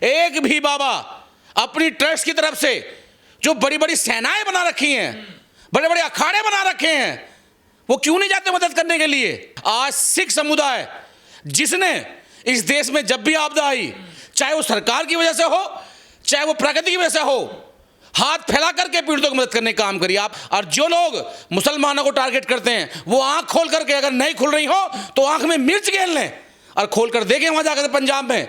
एक भी बाबा अपनी ट्रस्ट की तरफ से जो बड़ी बड़ी सेनाएं बना रखी हैं, बड़े बड़े अखाड़े बना रखे हैं, वो क्यों नहीं जाते मदद करने के लिए? आज सिख समुदाय जिसने इस देश में जब भी आपदा आई, चाहे वो सरकार की वजह से हो, चाहे वो प्रकृति की वजह से हो, हाथ फैला करके पीड़ितों की मदद करने का काम करिए आप। और जो लोग मुसलमानों को टारगेट करते हैं, वो आंख खोल करके, अगर नहीं खुल रही हो तो आंख में मिर्च गेल लें और खोल कर देखें वहां जाकर पंजाब में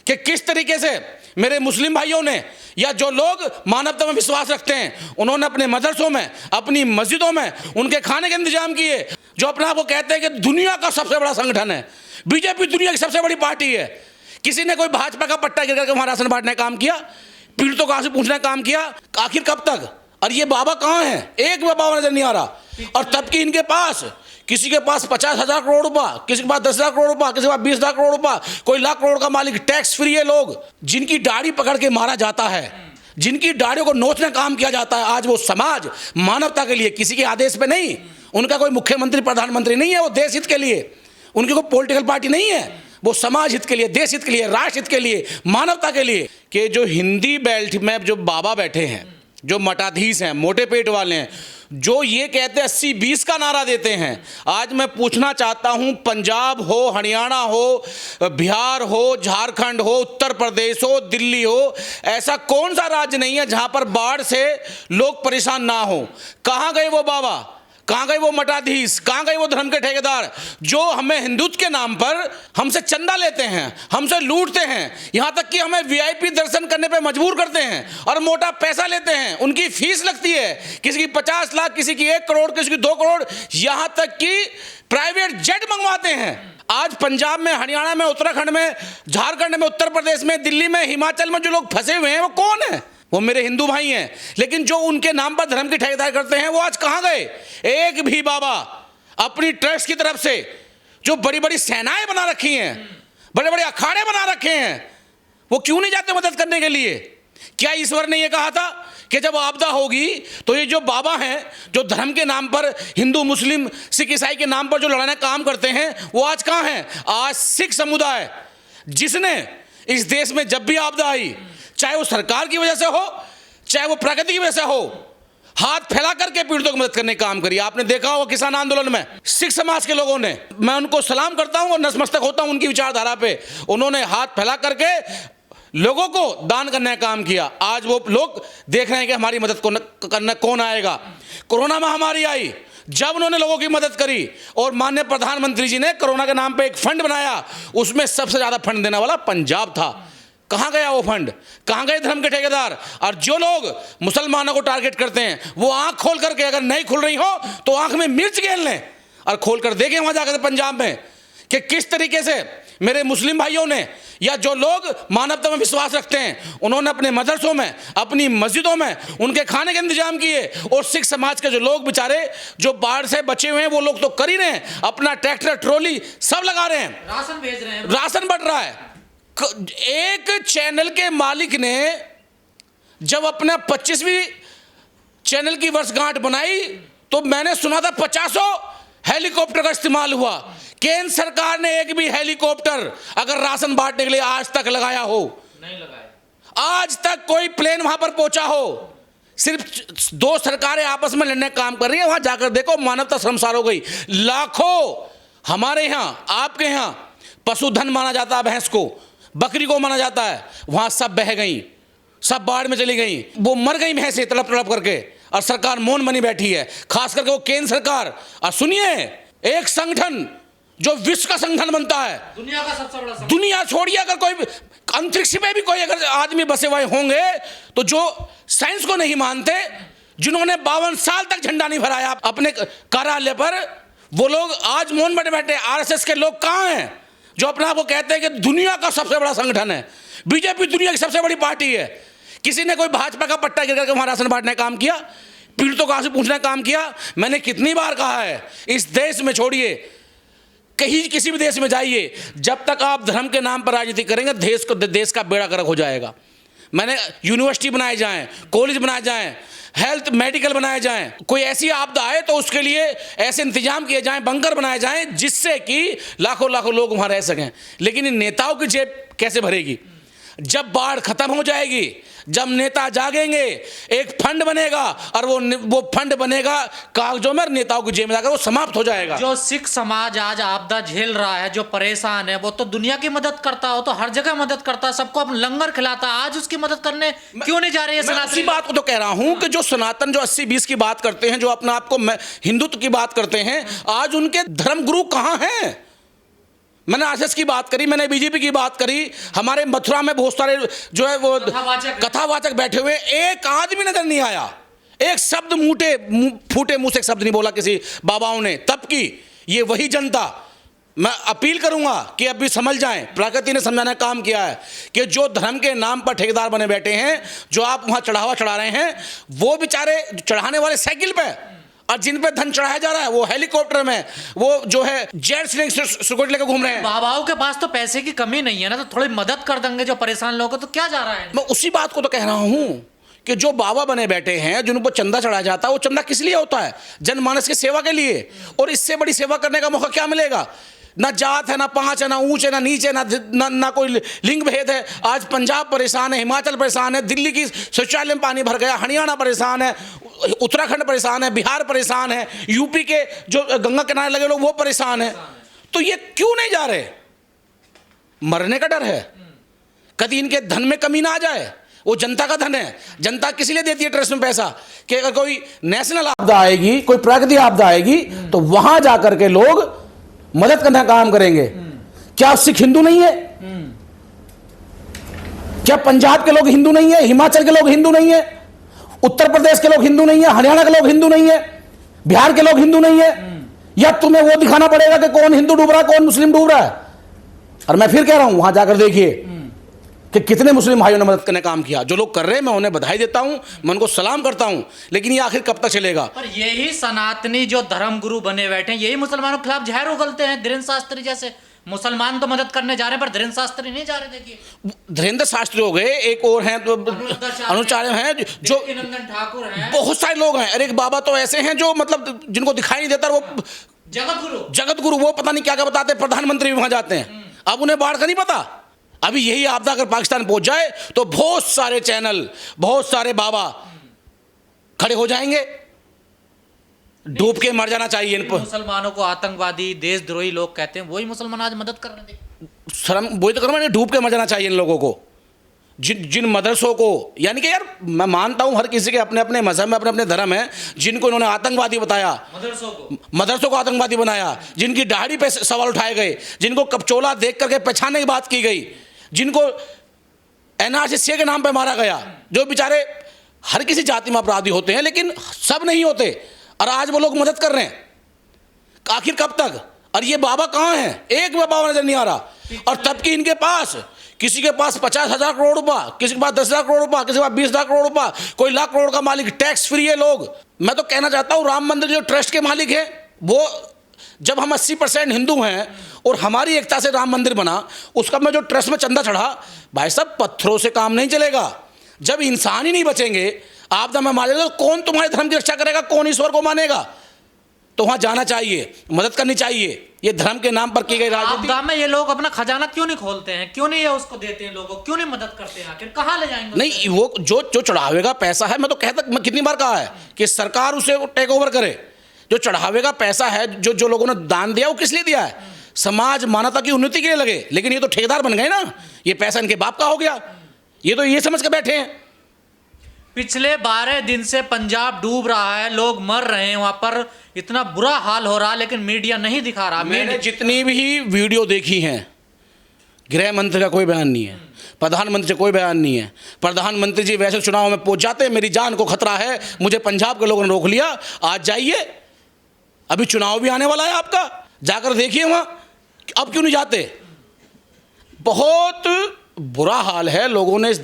कि किस तरीके से मेरे मुस्लिम भाइयों ने, या जो लोग मानवता में विश्वास रखते हैं, उन्होंने अपने मदरसों में, अपनी मस्जिदों में उनके खाने के इंतजाम किए। जो अपने आप को कहते हैं कि दुनिया का सबसे बड़ा संगठन है, बीजेपी दुनिया की सबसे बड़ी पार्टी है, किसी ने कोई भाजपा का पट्टा गिर करके वहां राशन बांटने का काम किया, पीड़ितों को से पूछने का काम किया? आखिर कब तक? और ये बाबा कहाँ हैं? एक बाबा नजर नहीं आ रहा। और तब कि इनके पास, किसी के पास 50,000 करोड़ रुपया, किसी के पास 10,000 करोड़ रुपया, किसी के पास 20,000 करोड़ रुपया, कोई लाख करोड़ का मालिक, टैक्स फ्री है लोग, जिनकी दाढ़ी पकड़ के मारा जाता है, जिनकी दाढ़ियों को नोचने का काम किया जाता है। आज वो समाज मानवता के लिए, किसी के आदेश पे नहीं, उनका कोई मुख्यमंत्री प्रधानमंत्री नहीं है, वो देश हित के लिए, उनकी कोई पॉलिटिकल पार्टी नहीं है, वो समाज हित के लिए, देश हित के लिए, राष्ट्र हित के लिए, मानवता के लिए। कि जो हिंदी बेल्ट में जो बाबा बैठे हैं, जो मठाधीश हैं, मोटे पेट वाले हैं, जो ये कहते हैं 80-20 का नारा देते हैं, आज मैं पूछना चाहता हूं, पंजाब हो, हरियाणा हो, बिहार हो, झारखंड हो, उत्तर प्रदेश हो, दिल्ली हो, ऐसा कौन सा राज्य नहीं है जहां पर बाढ़ से लोग परेशान ना हो? कहां गए वो बाबा? कहां गए वो मठाधीश? कहां गए वो धर्म के ठेकेदार जो हमें हिंदुत्व के नाम पर हमसे चंदा लेते हैं, हमसे लूटते हैं, यहां तक कि हमें वीआईपी दर्शन करने पे मजबूर करते हैं और मोटा पैसा लेते हैं? उनकी फीस लगती है, किसी की 50 लाख, किसी की 1 करोड़, किसी की 2 करोड़, यहां तक कि प्राइवेट जेट मंगवाते हैं। आज पंजाब में, हरियाणा में, उत्तराखंड में, झारखंड में, उत्तर प्रदेश में, दिल्ली में, हिमाचल में जो लोग फंसे हुए हैं, वो कौन है? वो मेरे हिंदू भाई हैं। लेकिन जो उनके नाम पर धर्म की ठेकेदारी करते हैं, वो आज कहां गए? एक भी बाबा अपनी ट्रस्ट की तरफ से जो बड़ी बड़ी सेनाएं बना रखी हैं, बड़े बड़े अखाड़े बना रखे हैं, वो क्यों नहीं जाते मदद करने के लिए? क्या ईश्वर ने यह कहा था कि जब आपदा होगी तो ये जो बाबा हैं, जो धर्म के नाम पर, हिंदू, मुस्लिम, सिख, ईसाई के नाम पर जो लड़ाने का काम करते हैं, वो आज कहां हैं? आज सिख समुदाय जिसने इस देश में जब भी आपदा आई, चाहे वो सरकार की वजह से हो, चाहे वो प्रकृति की वजह से हो, हाथ फैला करके पीड़ितों की मदद करने का काम करिए। आपने देखा होगा किसान आंदोलन में सिख समाज के लोगों ने, मैं उनको सलाम करता हूं और नतमस्तक होता हूं उनकी विचारधारा पे, उन्होंने हाथ फैला करके लोगों को दान करने का काम किया। आज वो लोग देख रहे हैं कि हमारी मदद करने कौन आएगा। कोरोना महामारी आई, जब उन्होंने लोगों की मदद करी और माननीय प्रधानमंत्री जी ने कोरोना के नाम पे एक फंड बनाया, उसमें सबसे ज्यादा फंड देने वाला पंजाब था। कहां गया वो फंड? कहां गए धर्म के ठेकेदार? और जो लोग मुसलमानों को टारगेट करते हैं, वो आंख खोल करके, अगर नहीं खुल रही हो तो आंख में मिर्च गेल लें और खोल कर देखें वहां जाकर पंजाब में कि किस तरीके से मेरे मुस्लिम भाइयों ने, या जो लोग मानवता में विश्वास रखते हैं, उन्होंने अपने मदरसों में, अपनी मस्जिदों में उनके खाने के इंतजाम किए। और सिख समाज के जो लोग बेचारे जो बाढ़ से बचे हुए हैं, वो लोग तो कर ही रहे हैं, अपना ट्रैक्टर, ट्रॉली सब लगा रहे हैं, राशन भेज रहे हैं, राशन बढ़ रहा है। एक चैनल के मालिक ने जब अपना 25वीं चैनल की वर्षगांठ बनाई, तो मैंने सुना था 50 हेलीकॉप्टर का इस्तेमाल हुआ। केंद्र सरकार ने एक भी हेलीकॉप्टर अगर राशन बांटने के लिए आज तक लगाया हो? नहीं लगाया। आज तक कोई प्लेन वहां पर पहुंचा हो? सिर्फ 2 सरकारें आपस में लड़ने का काम कर रही है। वहां जाकर देखो, मानवता शर्मसार हो गई। लाखों हमारे यहां, आपके यहां पशुधन माना जाता है, भैंस को, बकरी को माना जाता है, वहां सब बह गई, सब बाढ़ में चली गई, वो मर गई भैंसें तड़प तड़प करके, और सरकार मौन बनी बैठी है, खास करके वो केंद्र सरकार। और सुनिए, एक संगठन जो विश्व का संगठन बनता है, दुनिया का सबसे बड़ा, दुनिया छोड़िए, अगर कोई अंतरिक्ष में भी कोई अगर आदमी बसे हुए होंगे, तो जो साइंस को नहीं मानते, जिन्होंने 52 साल तक झंडा नहीं फहराया अपने कार्यालय पर, वो लोग आज मौन बैठे बैठे। आरएसएस के लोग कहां हैं जो अपने आप को कहते हैं कि दुनिया का सबसे बड़ा संगठन है, बीजेपी दुनिया की सबसे बड़ी पार्टी है? किसी ने कोई भाजपा का पट्टा गिर करके वहां राशन बांटने का काम किया, पीड़ितों को से पूछने का काम किया? मैंने कितनी बार कहा है, इस देश में छोड़िए, कहीं किसी भी देश में जाइए, जब तक आप धर्म के नाम पर राजनीति करेंगे, देश का बेड़ा गर्क हो जाएगा। मैंने यूनिवर्सिटी बनाए जाएं, कॉलेज बनाए जाएं, हेल्थ मेडिकल बनाए जाएं, कोई ऐसी आपदा आए तो उसके लिए ऐसे इंतजाम किए जाएं, बंकर बनाए जाएं, जिससे कि लाखों लाखों लोग वहां रह सकें। लेकिन इन नेताओं की जेब कैसे भरेगी? जब बाढ़ खत्म हो जाएगी, जब नेता जागेंगे, एक फंड बनेगा और वो फंड बनेगा कागजों में, नेताओं की जेब में जाकर वो समाप्त हो जाएगा। जो सिख समाज आज आपदा झेल रहा है, जो परेशान है, वो तो दुनिया की मदद करता हो, तो हर जगह मदद करता है, सबको अपन लंगर खिलाता है, आज उसकी मदद करने क्यों नहीं जा रही है मैं सनातनी? उसी बात को तो कह रहा हूं कि जो सनातन, जो 80-20 की बात करते हैं, जो अपने आप को हिंदुत्व की बात करते हैं, आज उनके धर्म गुरु कहां हैं? मैंने आरएसएस की बात करी, मैंने बीजेपी की बात करी, हमारे मथुरा में बहुत सारे जो है वो कथावाचक बैठे हुए, एक आदमी नजर नहीं आया, एक शब्द फूटे मुंह से एक शब्द नहीं बोला किसी बाबाओं ने तब की। ये वही जनता, मैं अपील करूंगा कि अभी समझ जाएं, प्रकृति ने समझाने का काम किया है कि जो धर्म के नाम पर ठेकेदार बने बैठे हैं, जो आप वहां चढ़ावा चढ़ा रहे हैं, वो बेचारे चढ़ाने वाले साइकिल पे, और जिन पे धन चढ़ाया जा रहा है वो हेलीकॉप्टर में, वो जो है जेट सिक्योरिटी लेकर घूम रहे हैं। बाबाओं के पास तो पैसे की कमी नहीं है ना, तो थोड़ी मदद कर देंगे जो परेशान लोगों को, तो क्या जा रहा है? मैं उसी बात को तो कह रहा हूं कि जो बाबा बने बैठे हैं, जिन पर चंदा चढ़ाया जाता है, वो चंदा किस लिए होता है? जनमानस की सेवा के लिए। और इससे बड़ी सेवा करने का मौका क्या मिलेगा? ना जात है, ना पांच है, ना ऊंच है, ना नीचे, ना कोई लिंग भेद है। आज पंजाब परेशान है, हिमाचल परेशान है, दिल्ली की शौचालय में पानी भर गया, हरियाणा परेशान है, उत्तराखंड परेशान है, बिहार परेशान है, यूपी के जो गंगा किनारे लगे लोग वो परेशान है। तो ये क्यों नहीं जा रहे? मरने का डर है, कभी इनके धन में कमी ना आ जाए। वो जनता का धन है, जनता किस लिए देती है ट्रस्ट में पैसा कि अगर कोई नेशनल आपदा आएगी, कोई प्राकृतिक आपदा आएगी, तो वहां जाकर के लोग मदद करने का काम करेंगे। क्या सिख हिंदू नहीं है? क्या पंजाब के लोग हिंदू नहीं है? हिमाचल के लोग हिंदू नहीं है? उत्तर प्रदेश के लोग हिंदू नहीं है? हरियाणा के लोग हिंदू नहीं है? बिहार के लोग हिंदू नहीं है? या तुम्हें वो दिखाना पड़ेगा कि कौन हिंदू डूब रहा है, कौन मुस्लिम डूब रहा है? और मैं फिर कह रहा हूं, वहां जाकर देखिए कि कितने मुस्लिम भाइयों ने मदद करने का काम किया। जो लोग कर रहे हैं, मैं उन्हें बधाई देता हूं, मैं उनको सलाम करता हूं, लेकिन ये आखिर कब तक चलेगा? पर यही सनातनी जो धर्म गुरु बने बैठे हैं, यही मुसलमानों के खिलाफ जहर उगलते हैं। धीरेन्द्र शास्त्री जैसे मुसलमान तो मदद करने जा रहे हैं, पर धीरेन्द्र शास्त्री नहीं जा रहे। देखिए, धीरेन्द्र शास्त्री हो गए, एक और हैं तो अनुचार्य हैं, जो नंदन ठाकुर हैं, बहुत सारे लोग हैं। अरे एक बाबा तो ऐसे हैं जो मतलब जिनको दिखाई नहीं देता, वो जगत गुरु, वो पता नहीं क्या क्या बताते, प्रधानमंत्री भी वहां जाते हैं। अब उन्हें बाढ़ का नहीं पता। अभी यही आपदा अगर पाकिस्तान पहुंच जाए तो बहुत सारे चैनल, बहुत सारे बाबा खड़े हो जाएंगे। डूब के मर जाना चाहिए इन पर। मुसलमानों को आतंकवादी, देशद्रोही लोग कहते हैं, वही मुसलमान आज मदद कर रहे हैं। शर्म, वही तो करूँ, डूब के मर जाना चाहिए इन लोगों को। जिन मदरसों को, यानी कि यार मैं मानता हूं हर किसी के अपने अपने मजहब में अपने अपने धर्म है, जिनको इन्होंने आतंकवादी बताया, मदरसों को आतंकवादी बनाया, जिनकी दाढ़ी पे सवाल उठाए गए, जिनको कपचोला देख करके पहचानने की बात की गई, जिनको एनआरसी के नाम पे मारा गया, जो बेचारे हर किसी जाति में अपराधी होते हैं लेकिन सब नहीं होते, और आज वो लोग मदद कर रहे हैं। आखिर कब तक? और ये बाबा कहाँ हैं? एक भी बाबा नजर नहीं आ रहा। और तब कि इनके पास, किसी के पास 50,000 करोड़ रुपया, किसी के पास 10,000 करोड़ रुपया, किसी के पास 20,000 करोड़ रुपया, कोई लाख करोड़ का मालिक, टैक्स फ्री है लोग। मैं तो कहना चाहता हूं, राम मंदिर जो ट्रस्ट के मालिक है, वो जब हम 80% हिंदू हैं और हमारी एकता से राम मंदिर बना, उसका मैं जो ट्रस्ट में चंदा चढ़ा, भाई साहब पत्थरों से काम नहीं चलेगा। जब इंसान ही नहीं बचेंगे, आपदा में मारेगा, तो कौन तुम्हारे धर्म की रक्षा करेगा? कौन ईश्वर को मानेगा? तो वहां जाना चाहिए, मदद करनी चाहिए। ये धर्म के नाम पर की गई राजनीति। आपदा में ये लोग अपना खजाना क्यों नहीं खोलते हैं? क्यों नहीं ये उसको देते हैं लोगों? क्यों नहीं मदद करते हैं? आखिर कहाँ ले जाएंगे? नहीं, वो जो चढ़ावे का पैसा है, मैं तो कहता, मैं कितनी बार कहा है कि सरकार उसे टेक ओवर करे। जो चढ़ावे का पैसा है, जो लोगों ने दान दिया, वो किस लिए दिया है? समाज मानवता की उन्नति के लिए लगे। लेकिन ये तो ठेकेदार बन गए ना, ये पैसा इनके बाप का हो गया। ये तो ये समझ के बैठे हैं। पिछले 12 दिन से पंजाब डूब रहा है, लोग मर रहे हैं, वहां पर इतना बुरा हाल हो रहा है, लेकिन मीडिया नहीं दिखा रहा। मैंने जितनी भी वीडियो देखी हैं, गृह मंत्री का कोई बयान नहीं है, प्रधानमंत्री से कोई बयान नहीं है। प्रधानमंत्री जी वैसे चुनाव में पहुंच जाते, मेरी जान को खतरा है, मुझे पंजाब के लोगों ने रोक लिया, आज जाइए, अभी चुनाव भी आने वाला है आपका, जाकर देखिए वहां। अब क्यों नहीं जाते? बहुत बुरा हाल है। लोगों ने इस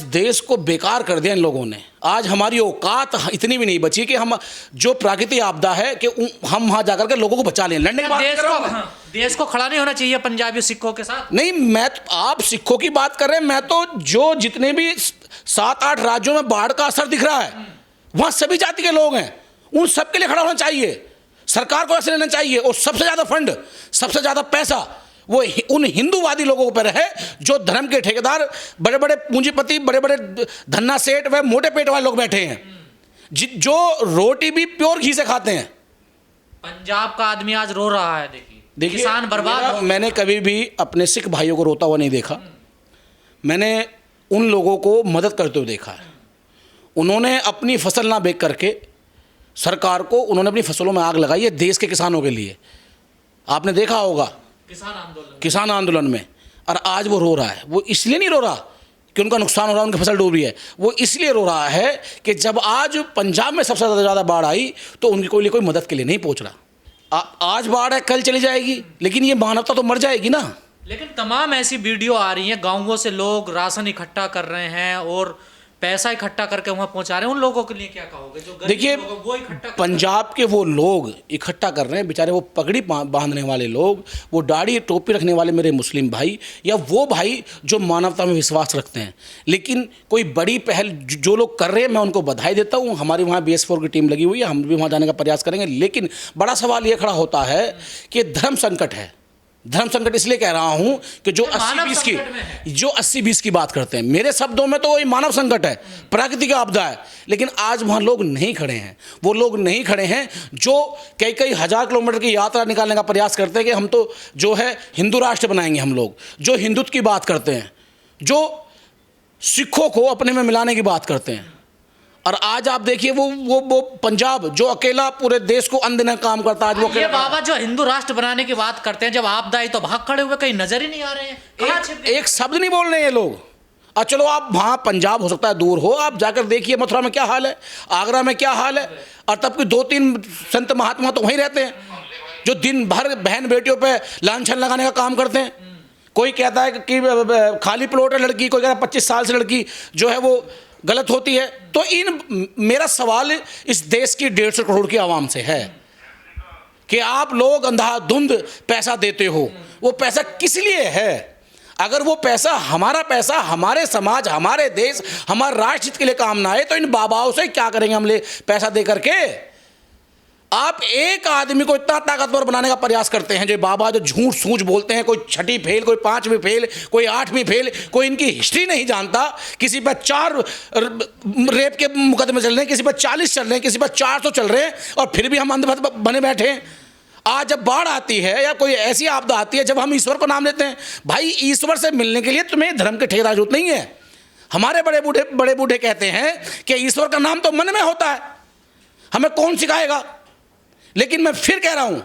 देश को बेकार कर दिया इन लोगों ने। आज हमारी औकात इतनी भी नहीं बची कि हम जो प्राकृतिक आपदा है कि हम वहां जाकर के लोगों को बचा लें। लड़ने की बात कर रहा हूं। देश को खड़ा नहीं होना चाहिए पंजाबी सिखों के साथ? नहीं, मैं आप सिखों की बात कर रहे हैं, मैं तो जो जितने भी 7-8 राज्यों में बाढ़ का असर दिख रहा है, वहां सभी जाति के लोग हैं, उन सबके लिए खड़ा होना चाहिए। सरकार को ऐसे लेना चाहिए, और सबसे ज्यादा फंड, सबसे ज्यादा पैसा वो उन हिंदूवादी लोगों पर है जो धर्म के ठेकेदार, बड़े बड़े पूंजीपति, बड़े बड़े धन्ना सेठ व मोटे पेट वाले लोग बैठे हैं, जो रोटी भी प्योर घी से खाते हैं। पंजाब का आदमी आज रो रहा है, देखिए किसान बर्बाद। मैंने कभी भी अपने सिख भाइयों को रोता हुआ नहीं देखा। मैंने उन लोगों को मदद करते हुए देखा है। उन्होंने अपनी फसल ना बेच करके सरकार को, उन्होंने अपनी फसलों में आग लगाई है देश के किसानों के लिए। आपने देखा होगा किसान आंदोलन में। और आज वो रो रहा है। वो इसलिए नहीं रो रहा कि उनका नुकसान हो रहा है, उनकी फसल डूब रही है। वो इसलिए रो रहा है कि जब आज पंजाब में सबसे ज़्यादा बाढ़ आई तो उनकी कोई मदद के लिए नहीं पहुंच रहा। आज बाढ़ है, कल चली जाएगी, लेकिन ये मानवता तो मर जाएगी ना। लेकिन तमाम ऐसी वीडियो आ रही हैं, गाँवों से लोग राशन इकट्ठा कर रहे हैं और पैसा इकट्ठा करके वहाँ पहुँचा रहे हैं। उन लोगों के लिए क्या कहोगे जो गरीब देखिए, लोग हैं, वो इकट्ठा पंजाब के वो लोग इकट्ठा कर रहे हैं बेचारे, वो पगड़ी बांधने वाले लोग, वो दाढ़ी टोपी रखने वाले मेरे मुस्लिम भाई, या वो भाई जो मानवता में विश्वास रखते हैं। लेकिन कोई बड़ी पहल जो लोग कर रहे हैं, मैं उनको बधाई देता हूँ। हमारी वहाँ BS4 की टीम लगी हुई है, हम भी वहाँ जाने का प्रयास करेंगे। लेकिन बड़ा सवाल ये खड़ा होता है कि धर्म संकट है। धर्म संकट इसलिए कह रहा हूं कि जो 80-20 की बात करते हैं, मेरे शब्दों में तो वही मानव संकट है, प्रकृति का आपदा है। लेकिन आज वहां लोग नहीं खड़े हैं। वो लोग नहीं खड़े हैं जो कई हजार किलोमीटर की यात्रा निकालने का प्रयास करते हैं कि हम तो जो है हिंदू राष्ट्र बनाएंगे। हम लोग जो हिंदुत्व की बात करते हैं, जो सिखों को अपने में मिलाने की बात करते हैं। और आज आप देखिए वो पंजाब जो अकेला पूरे देश को अंधेरा काम करता है, आज वो ये बाबा जो हिंदू राष्ट्र बनाने की बात करते हैं, जब आपदा आई तो भाग खड़े हुए, कहीं नजर ही नहीं आ रहे हैं। एक शब्द नहीं बोल रहे हैं ये लोग। और चलो आप वहाँ पंजाब हो सकता है दूर हो, आप जाकर देखिए मथुरा में क्या हाल है, आगरा में क्या हाल है। और तब के 2-3 संत महात्मा तो वहीं रहते हैं जो दिन भर बहन बेटियों पे लांछन लगाने का काम करते हैं। कोई कहता है कि खाली प्लॉट है लड़की, कोई कहता है 25 साल से लड़की जो है वो गलत होती है। तो मेरा सवाल इस देश की 150 करोड़ की आवाम से है कि आप लोग अंधाधुंध पैसा देते हो। वो पैसा किस लिए है? अगर वो पैसा, हमारा पैसा, हमारे समाज, हमारे देश, हमारे राष्ट्र हित के लिए काम ना आए तो इन बाबाओं से क्या करेंगे हम पैसा दे करके? आप एक आदमी को इतना ताकतवर बनाने का प्रयास करते हैं जो बाबा जो झूठ सूझ बोलते हैं, कोई 6वीं फेल, कोई 5वीं फेल, कोई 8वीं फेल, कोई इनकी हिस्ट्री नहीं जानता। किसी पर 4 रेप के मुकदमे चल रहे हैं, किसी पर 40 चल रहे हैं, किसी पर 400 चल रहे हैं, और फिर भी हम अंधभक्त बने बैठे हैं। आज जब बाढ़ आती है या कोई ऐसी आपदा आती है, जब हम ईश्वर को नाम लेते हैं, भाई ईश्वर से मिलने के लिए तुम्हें धर्म के ठेकेदार जरूरत नहीं है। हमारे बड़े बूढ़े कहते हैं कि ईश्वर का नाम तो मन में होता है, हमें कौन सिखाएगा? लेकिन मैं फिर कह रहा हूं,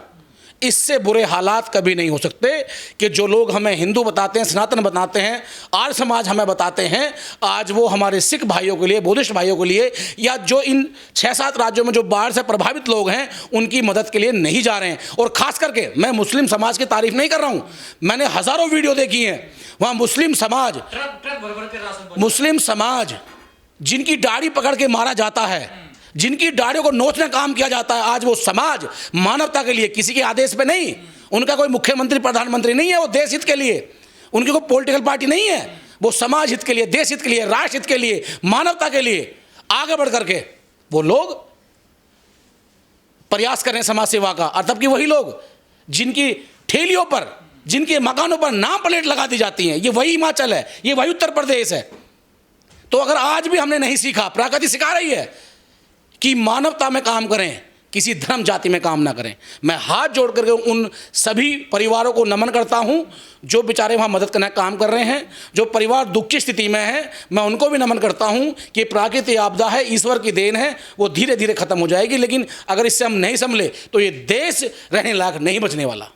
इससे बुरे हालात कभी नहीं हो सकते कि जो लोग हमें हिंदू बताते हैं, सनातन बताते हैं, आर्य समाज हमें बताते हैं, आज वो हमारे सिख भाइयों के लिए, बुद्धिस्ट भाइयों के लिए, या जो इन 6-7 राज्यों में जो बाढ़ से प्रभावित लोग हैं उनकी मदद के लिए नहीं जा रहे हैं। और खास करके मैं मुस्लिम समाज की तारीफ नहीं कर रहा हूं, मैंने हज़ारों वीडियो देखी हैं। वहाँ मुस्लिम समाज जिनकी दाढ़ी पकड़ के मारा जाता है, जिनकी दाढ़ियों को नोचने का काम किया जाता है, आज वो समाज मानवता के लिए, किसी के आदेश पे नहीं, उनका कोई मुख्यमंत्री प्रधानमंत्री नहीं है, वो देश हित के लिए, उनकी कोई पॉलिटिकल पार्टी नहीं है, वो समाज हित के लिए, देश हित के लिए, राष्ट्र हित के लिए, मानवता के लिए आगे बढ़ करके वो लोग प्रयास कर रहे हैं समाज सेवा का। और तब कि वही लोग जिनकी ठेलियों पर, जिनके मकानों पर नाम प्लेट लगा दी जाती हैं, ये वही हिमाचल है, ये वही उत्तर प्रदेश है। तो अगर आज भी हमने नहीं सीखा, प्रकृति सिखा रही है कि मानवता में काम करें, किसी धर्म जाति में काम ना करें। मैं हाथ जोड़ करके उन सभी परिवारों को नमन करता हूं जो बेचारे वहां मदद करने का काम कर रहे हैं। जो परिवार दुख की स्थिति में है, मैं उनको भी नमन करता हूं कि प्राकृतिक आपदा है, ईश्वर की देन है, वो धीरे धीरे खत्म हो जाएगी। लेकिन अगर इससे हम नहीं संभले तो ये देश रहने लायक नहीं बचने वाला।